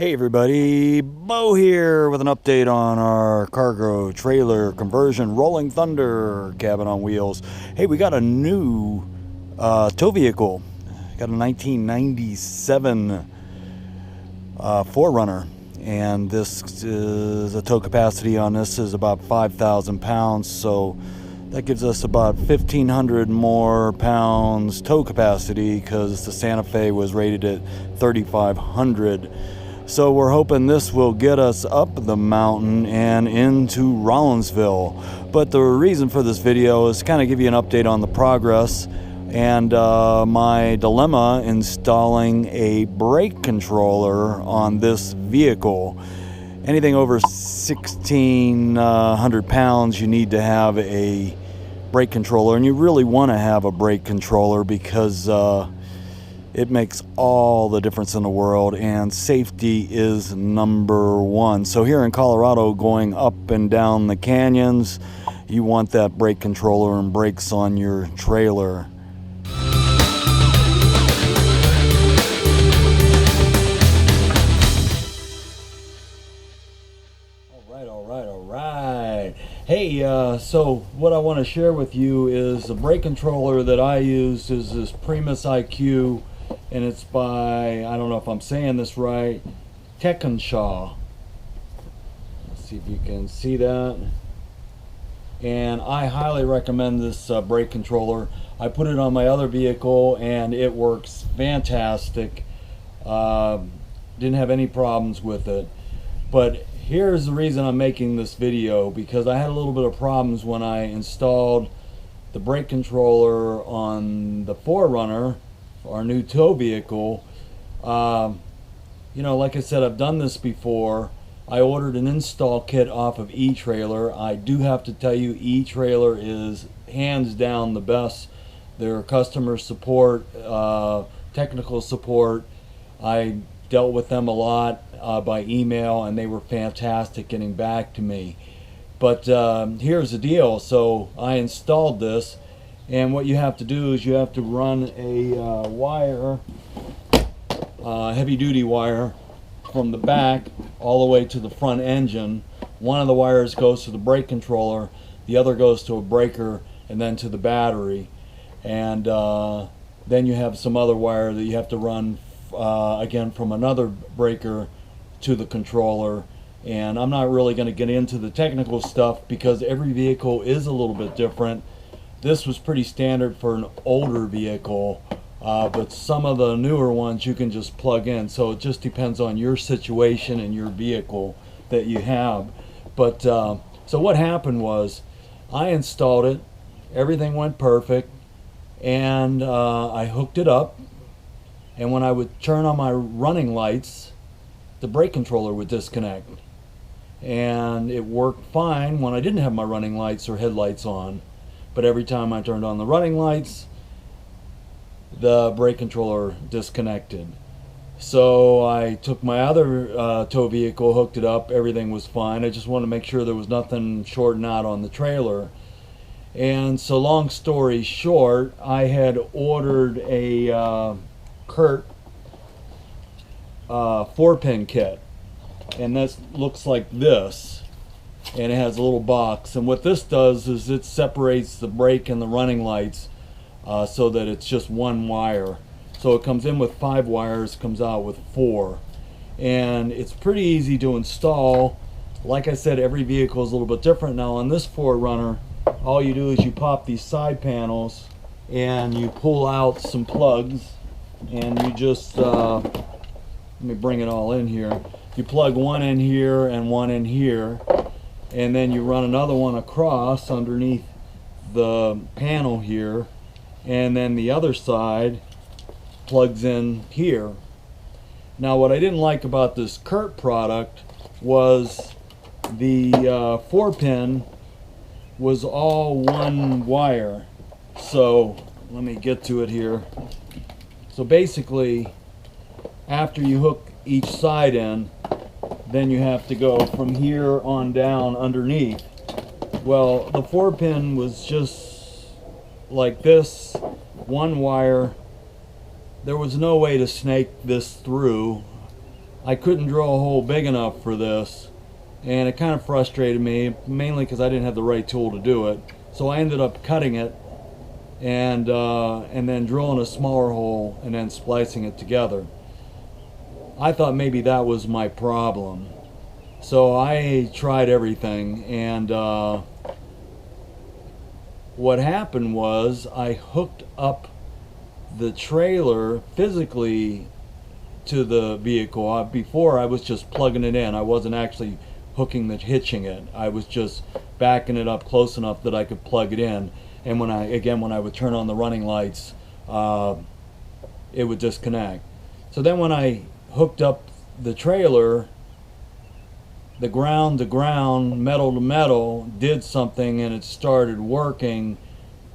Hey everybody, Bo here with an update on our cargo trailer conversion, Rolling Thunder cabin on wheels. Hey, we got a new tow vehicle. Got a 1997 4Runner, and this is a tow capacity on this is about 5,000 pounds, so that gives us about 1,500 more pounds tow capacity because the Santa Fe was rated at 3,500. So we're hoping this will get us up the mountain and into Rollinsville. But the reason for this video is to kind of give you an update on the progress and my dilemma installing a brake controller on this vehicle. Anything over 1,600 pounds, you need to have a brake controller, and you really want to have a brake controller because it makes all the difference in the world, and safety is number one. So here in Colorado, going up and down the canyons, you want that brake controller and brakes on your trailer. All right. Hey, so what I want to share with you is the brake controller that I use is this Primus IQ, and it's by, I don't know if I'm saying this right, Tekonsha. Let's see if you can see that. And I highly recommend this brake controller. I put it on my other vehicle and it works fantastic. Didn't have any problems with it. But here's the reason I'm making this video, because I had a little bit of problems when I installed the brake controller on the 4Runner, our new tow vehicle. You know, like I said, I've done this before. I ordered an install kit off of eTrailer. I do have to tell you, eTrailer is hands down the best. Their customer support, technical support, I dealt with them a lot by email, and they were fantastic getting back to me. But here's the deal. So I installed this, and what you have to do is you have to run a wire, heavy duty wire, from the back all the way to the front engine. One of the wires goes to the brake controller, the other goes to a breaker, and then to the battery. And then you have some other wire that you have to run again from another breaker to the controller. And I'm not really going to get into the technical stuff because every vehicle is a little bit different. This was pretty standard for an older vehicle, but some of the newer ones you can just plug in, so it just depends on your situation and your vehicle that you have. But so what happened was, I installed it, everything went perfect, and I hooked it up, and when I would turn on my running lights, the brake controller would disconnect. And it worked fine when I didn't have my running lights or headlights on. But every time I turned on the running lights, the brake controller disconnected. So I took my other tow vehicle, hooked it up, everything was fine. I just wanted to make sure there was nothing shorting out on the trailer. And so long story short, I had ordered a Curt 4-pin kit. And that looks like this, and it has a little box, and what this does is it separates the brake and the running lights so that it's just one wire. So it comes in with 5 wires, comes out with 4, and it's pretty easy to install. Like I said, every vehicle is a little bit different. Now on this 4Runner, all you do is you pop these side panels and you pull out some plugs, and you just let me bring it all in here. You plug one in here and one in here, and then you run another one across underneath the panel here, and then the other side plugs in here. Now what I didn't like about this Curt product was the 4-pin was all one wire. So let me get to it here. So basically, after you hook each side in, then you have to go from here on down underneath. Well, the 4-pin was just like this, one wire. There was no way to snake this through. I couldn't drill a hole big enough for this, and it kind of frustrated me, mainly because I didn't have the right tool to do it. So I ended up cutting it and then drilling a smaller hole and then splicing it together. I thought maybe that was my problem. So I tried everything, and what happened was I hooked up the trailer physically to the vehicle. Before, I was just plugging it in. I wasn't actually hitching it. I was just backing it up close enough that I could plug it in. And when I would turn on the running lights, it would disconnect. So then when I hooked up the trailer, the ground to ground, metal to metal did something, and it started working,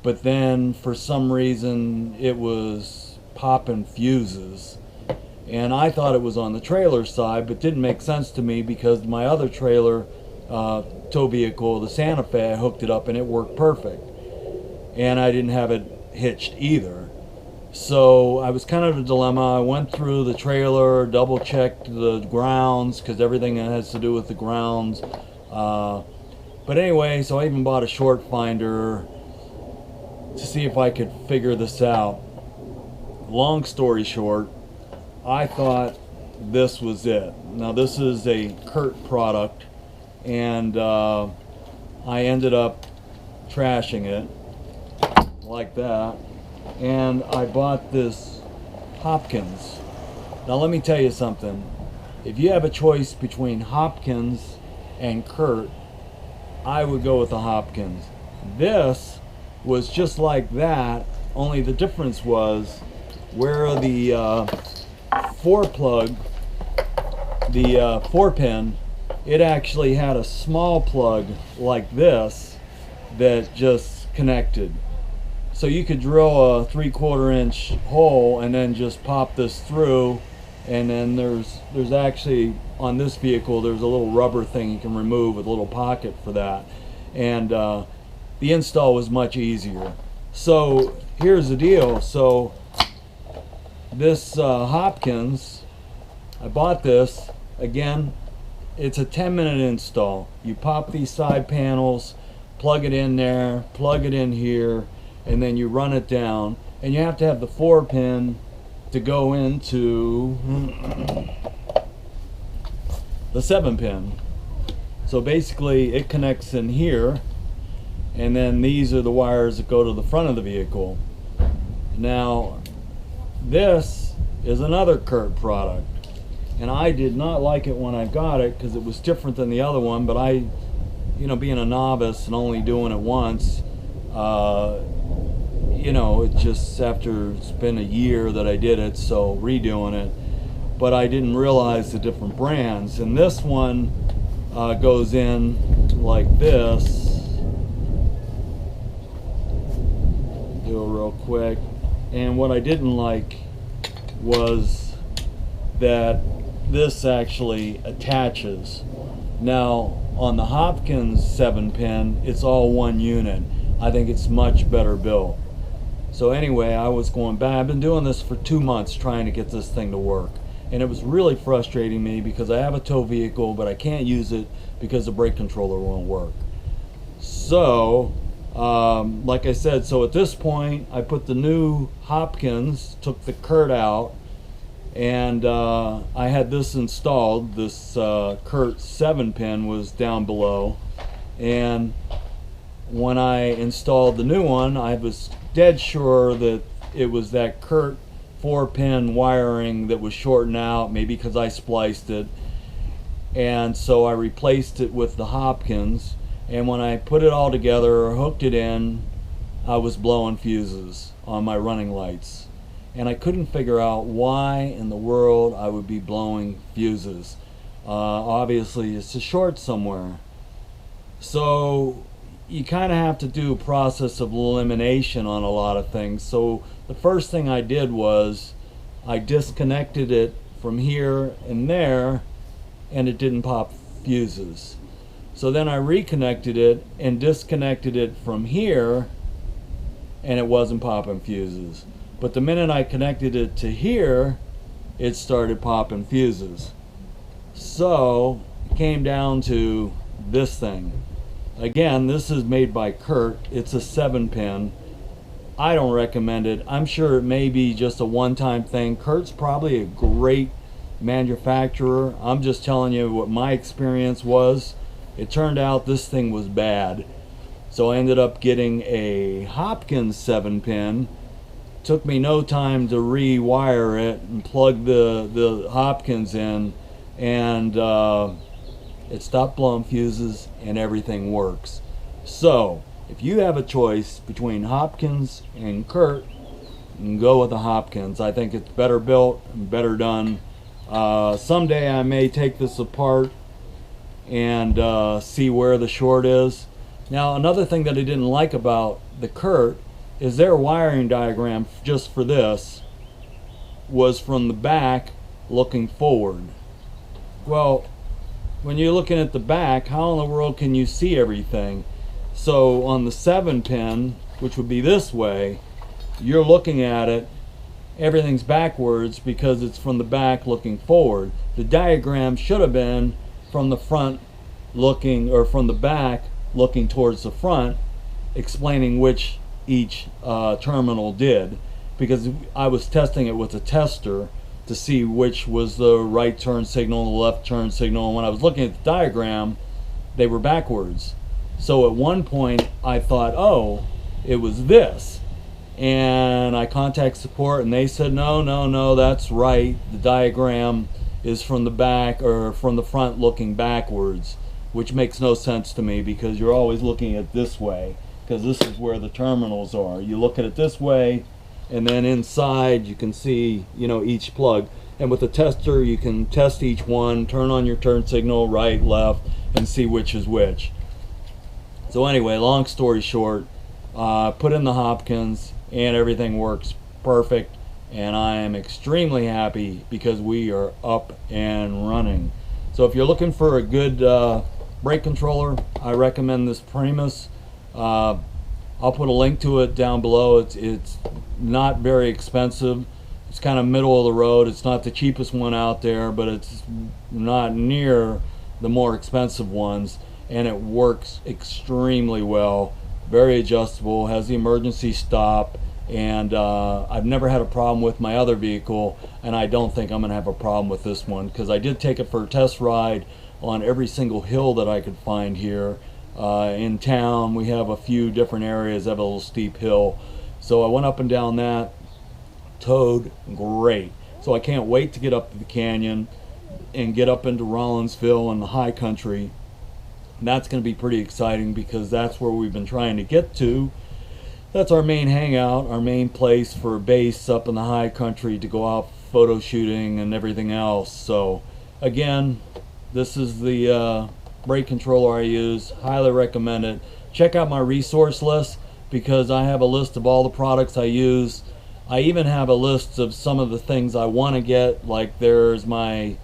but then for some reason it was popping fuses. And I thought it was on the trailer side, but didn't make sense to me because my other trailer tow vehicle, the Santa Fe, I hooked it up and it worked perfect. And I didn't have it hitched either. So I was kind of a dilemma. I went through the trailer, double checked the grounds, because everything has to do with the grounds. But anyway, so I even bought a short finder to see if I could figure this out. Long story short, I thought this was it. Now this is a Curt product, and I ended up trashing it like that. And I bought this Hopkins. Now let me tell you something. If you have a choice between Hopkins and Curt, I would go with the Hopkins. This was just like that, only the difference was where the 4-plug, the 4-pin, it actually had a small plug like this that just connected. So you could drill a 3/4 inch hole and then just pop this through, and then there's actually on this vehicle there's a little rubber thing you can remove with a little pocket for that, and the install was much easier. So here's the deal. So this Hopkins, I bought this. Again, it's a 10-minute install. You pop these side panels, plug it in there, plug it in here, and then you run it down, and you have to have the 4-pin to go into the 7-pin. So basically it connects in here, and then these are the wires that go to the front of the vehicle. Now this is another Curt product, and I did not like it when I got it because it was different than the other one, but I, being a novice and only doing it once, it just, after it's been a year that I did it, so redoing it, but I didn't realize the different brands. And this one goes in like this. Do it real quick. And what I didn't like was that this actually attaches. Now on the Hopkins 7-pin, it's all one unit. I think it's much better built. So anyway, I was going back. I've been doing this for 2 months trying to get this thing to work, and it was really frustrating me because I have a tow vehicle, but I can't use it because the brake controller won't work. So like I said, so at this point I put the new Hopkins, took the Curt out, and I had this installed. This Curt 7-pin was down below, and when I installed the new one, I was dead sure that it was that Curt 4-pin wiring that was shorting out, maybe because I spliced it, and so I replaced it with the Hopkins. And when I put it all together or hooked it in, I was blowing fuses on my running lights, and I couldn't figure out why in the world I would be blowing fuses. Obviously it's a short somewhere. So you kind of have to do a process of elimination on a lot of things. So the first thing I did was I disconnected it from here and there, and it didn't pop fuses. So then I reconnected it and disconnected it from here, and it wasn't popping fuses. But the minute I connected it to here, it started popping fuses. So it came down to this thing. Again, this is made by Curt. It's a 7-pin. I don't recommend it. I'm sure it may be just a one-time thing. Curt's probably a great manufacturer. I'm just telling you what my experience was. It turned out this thing was bad. So I ended up getting a Hopkins 7-pin. Took me no time to rewire it and plug the Hopkins in, and it stopped blowing fuses and everything works. So if you have a choice between Hopkins and Curt, you can go with the Hopkins. I think it's better built and better done. Someday I may take this apart and see where the short is. Now, another thing that I didn't like about the Curt is their wiring diagram just for this was from the back looking forward. Well, when you're looking at the back, how in the world can you see everything? So on the 7-pin, which would be this way, you're looking at it, everything's backwards because it's from the back looking forward. The diagram should have been from the front looking, or from the back looking towards the front, explaining which each terminal did, because I was testing it with a tester to see which was the right turn signal, the left turn signal, and when I was looking at the diagram, they were backwards. So at one point I thought, oh, it was this, and I contacted support and they said, no, that's right, the diagram is from the back, or from the front looking backwards, which makes no sense to me because you're always looking at this way, because this is where the terminals are. You look at it this way, and then inside you can see, you know, each plug, and with the tester you can test each one, turn on your turn signal, right, left, and see which is which. So anyway, long story short, put in the Hopkins and everything works perfect, and I am extremely happy because we are up and running. So if you're looking for a good brake controller, I recommend this Primus. I'll put a link to it down below. It's not very expensive. It's kind of middle of the road. It's not the cheapest one out there, but it's not near the more expensive ones, and it works extremely well. Very adjustable, has the emergency stop, and I've never had a problem with my other vehicle, and I don't think I'm going to have a problem with this one, because I did take it for a test ride on every single hill that I could find here. In town we have a few different areas that have a little steep hill, so I went up and down that, towed great. So I can't wait to get up to the canyon and get up into Rollinsville and the high country. That's going to be pretty exciting because that's where we've been trying to get to. That's our main hangout, our main place for base up in the high country to go out photo shooting and everything else. So again, this is the brake controller I use. Highly recommend it. Check out my resource list because I have a list of all the products I use. I even have a list of some of the things I want to get, like there's my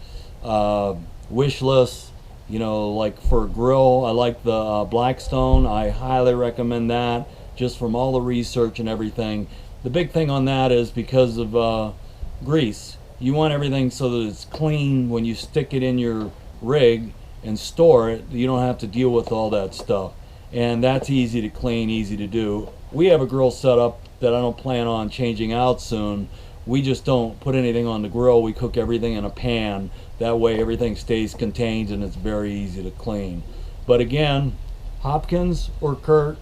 wish list. You know, like for a grill, I like the Blackstone. I highly recommend that, just from all the research and everything. The big thing on that is because of grease. You want everything so that it's clean when you stick it in your rig and store it. You don't have to deal with all that stuff, and that's easy to clean, easy to do. We have a grill set up that I don't plan on changing out soon. We just don't put anything on the grill. We cook everything in a pan. That way everything stays contained and it's very easy to clean. But again, Hopkins or Curt,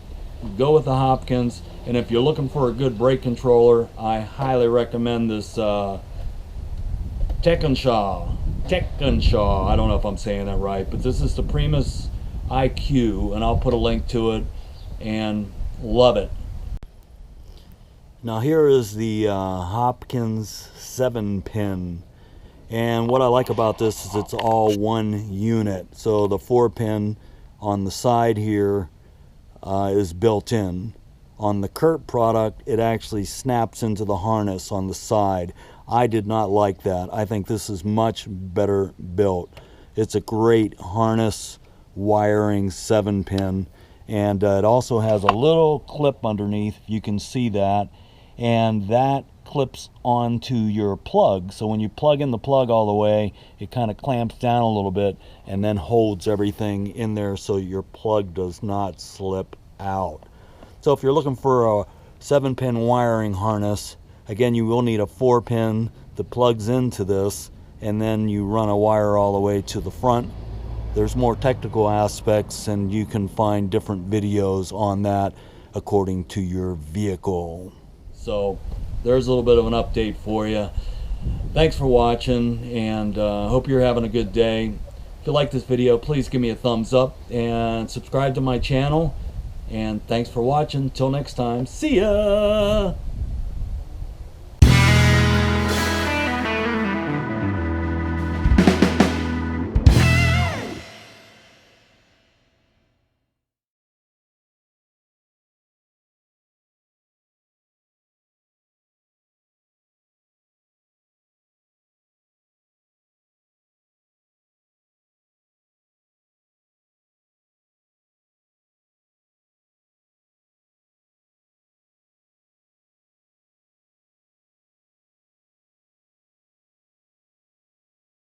go with the Hopkins. And if you're looking for a good brake controller, I highly recommend this Tekonsha. I don't know if I'm saying that right, but this is the Primus IQ, and I'll put a link to it, and love it. Now here is the Hopkins 7-pin, and what I like about this is it's all one unit. So the 4-pin on the side here is built in. On the Curt product, it actually snaps into the harness on the side. I did not like that. I think this is much better built. It's a great harness wiring 7-pin, and it also has a little clip underneath, if you can see that, and that clips onto your plug. So when you plug in the plug all the way, it kind of clamps down a little bit and then holds everything in there so your plug does not slip out. So if you're looking for a 7-pin wiring harness, again, you will need a 4-pin that plugs into this, and then you run a wire all the way to the front. There's more technical aspects, and you can find different videos on that according to your vehicle. So there's a little bit of an update for you. Thanks for watching, and hope you're having a good day. If you like this video, please give me a thumbs up and subscribe to my channel. And thanks for watching. Till next time, see ya!